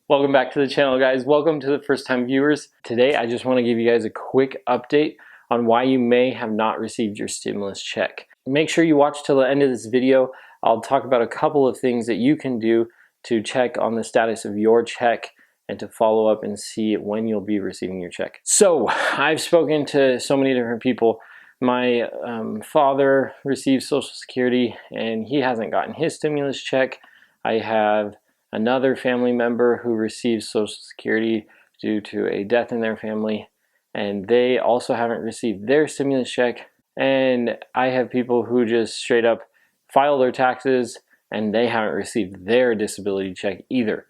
Welcome back to the channel, guys. Welcome to the first time viewers. Today I just want to give you guys a quick update on why you may have not received your stimulus check. Make sure you watch till the end of this video. I'll talk about a couple of things that you can do to check on the status of your check and to follow up and see when you'll be receiving your check. So I've spoken to so many different people. My father received Social Security and he hasn't gotten his stimulus check. I have another family member who received Social Security due to a death in their family, and they also haven't received their stimulus check. And I have people who just straight up file their taxes and they haven't received their disability check either.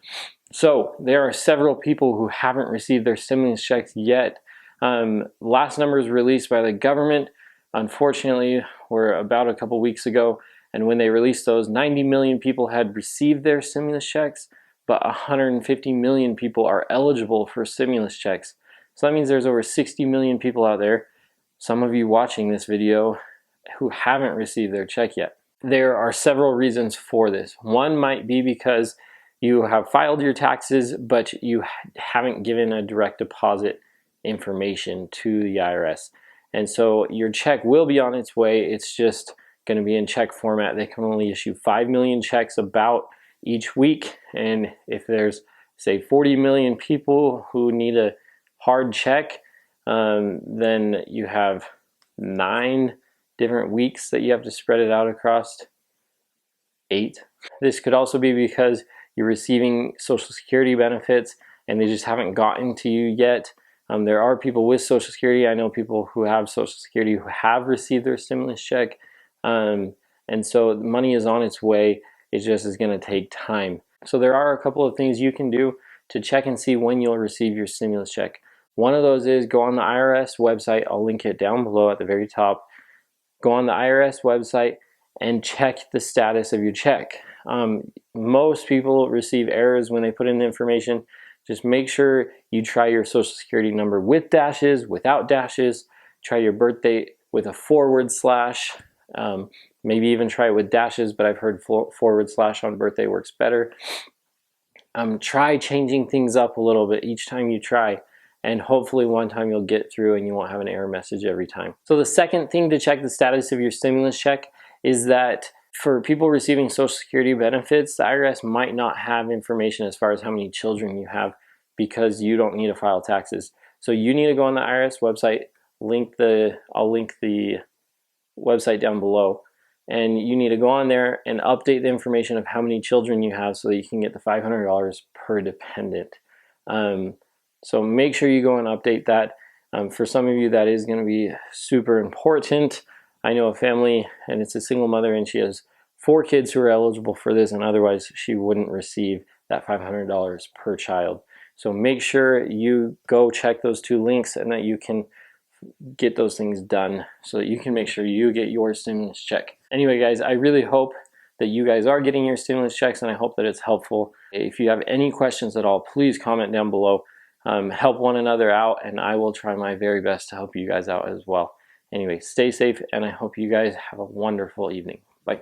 So there are several people who haven't received their stimulus checks yet. Last numbers released by the government, unfortunately, were about a couple weeks ago. And when they released those, 90 million people had received their stimulus checks, but 150 million people are eligible for stimulus checks. So that means there's over 60 million people out there, some of you watching this video, who haven't received their check yet. There are several reasons for this. One might be because you have filed your taxes, but you haven't given a direct deposit information to the IRS. And so your check will be on its way. It's just going to be in check format. They can only issue 5 million checks about each week. And if there's, say, 40 million people who need a hard check, then you have 9 different weeks that you have to spread it out across 8. This could also be because you're receiving Social Security benefits and they just haven't gotten to you yet. There are people with Social Security. I know people who have Social Security who have received their stimulus check. And so the money is on its way. It just is going to take time. So there are a couple of things you can do to check and see when you'll receive your stimulus check. One of those is go on the IRS website. I'll link it down below at the very top. Go on the IRS website and check the status of your check. Most people receive errors when they put in the information. Just make sure you try your Social Security number with dashes, without dashes. Try your birth date with a /. Maybe even try it with dashes, but I've heard / on birthday works better. Try changing things up a little bit each time you try, and hopefully one time you'll get through and you won't have an error message every time. So the second thing to check the status of your stimulus check is that for people receiving Social Security benefits, the IRS might not have information as far as how many children you have because you don't need to file taxes. So you need to go on the IRS website, I'll link the website down below, and you need to go on there and update the information of how many children you have so that you can get the $500 per dependent. So make sure you go and update that. For some of you, that is going to be super important. I know a family, and it's a single mother, and she has 4 kids who are eligible for this, and otherwise she wouldn't receive that $500 per child. So make sure you go check those 2 links and that you can get those things done so that you can make sure you get your stimulus check. Anyway, guys, I really hope that you guys are getting your stimulus checks, and I hope that it's helpful. If you have any questions at all, please comment down below. Help one another out, and I will try my very best to help you guys out as well. Anyway, stay safe, and I hope you guys have a wonderful evening. Bye.